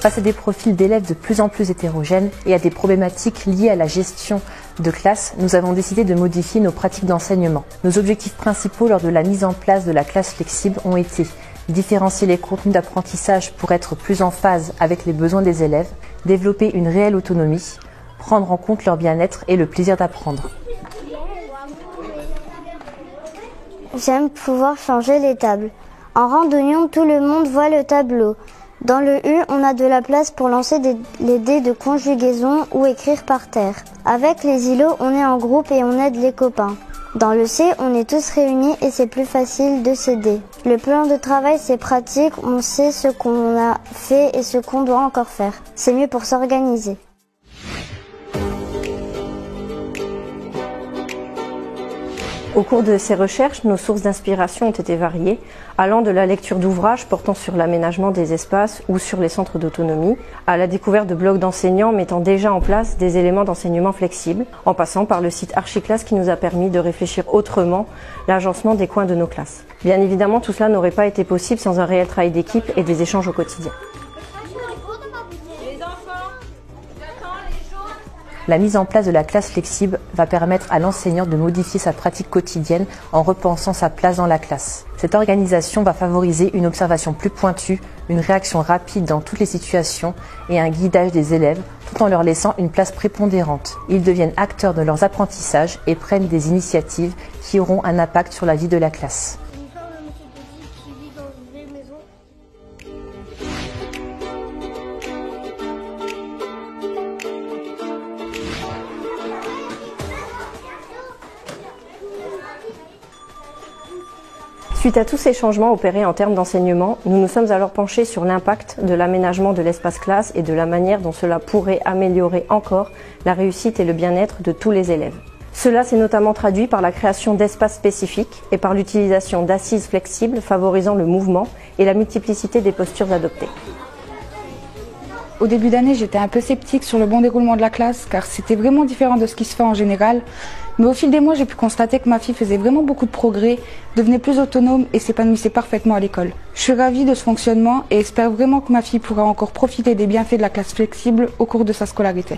Face à des profils d'élèves de plus en plus hétérogènes et à des problématiques liées à la gestion de classe, nous avons décidé de modifier nos pratiques d'enseignement. Nos objectifs principaux lors de la mise en place de la classe flexible ont été différencier les contenus d'apprentissage pour être plus en phase avec les besoins des élèves, développer une réelle autonomie, prendre en compte leur bien-être et le plaisir d'apprendre. J'aime pouvoir changer les tables. En randonnion, tout le monde voit le tableau. Dans le U, on a de la place pour lancer les dés de conjugaison ou écrire par terre. Avec les îlots, on est en groupe et on aide les copains. Dans le C, on est tous réunis et c'est plus facile de s'aider. Le plan de travail, c'est pratique, on sait ce qu'on a fait et ce qu'on doit encore faire. C'est mieux pour s'organiser. Au cours de ces recherches, nos sources d'inspiration ont été variées, allant de la lecture d'ouvrages portant sur l'aménagement des espaces ou sur les centres d'autonomie, à la découverte de blogs d'enseignants mettant déjà en place des éléments d'enseignement flexibles, en passant par le site Archiclass qui nous a permis de réfléchir autrement l'agencement des coins de nos classes. Bien évidemment, tout cela n'aurait pas été possible sans un réel travail d'équipe et des échanges au quotidien. La mise en place de la classe flexible va permettre à l'enseignant de modifier sa pratique quotidienne en repensant sa place dans la classe. Cette organisation va favoriser une observation plus pointue, une réaction rapide dans toutes les situations et un guidage des élèves tout en leur laissant une place prépondérante. Ils deviennent acteurs de leurs apprentissages et prennent des initiatives qui auront un impact sur la vie de la classe. Suite à tous ces changements opérés en termes d'enseignement, nous nous sommes alors penchés sur l'impact de l'aménagement de l'espace classe et de la manière dont cela pourrait améliorer encore la réussite et le bien-être de tous les élèves. Cela s'est notamment traduit par la création d'espaces spécifiques et par l'utilisation d'assises flexibles favorisant le mouvement et la multiplicité des postures adoptées. Au début d'année, j'étais un peu sceptique sur le bon déroulement de la classe car c'était vraiment différent de ce qui se fait en général. Mais au fil des mois, j'ai pu constater que ma fille faisait vraiment beaucoup de progrès, devenait plus autonome et s'épanouissait parfaitement à l'école. Je suis ravie de ce fonctionnement et espère vraiment que ma fille pourra encore profiter des bienfaits de la classe flexible au cours de sa scolarité.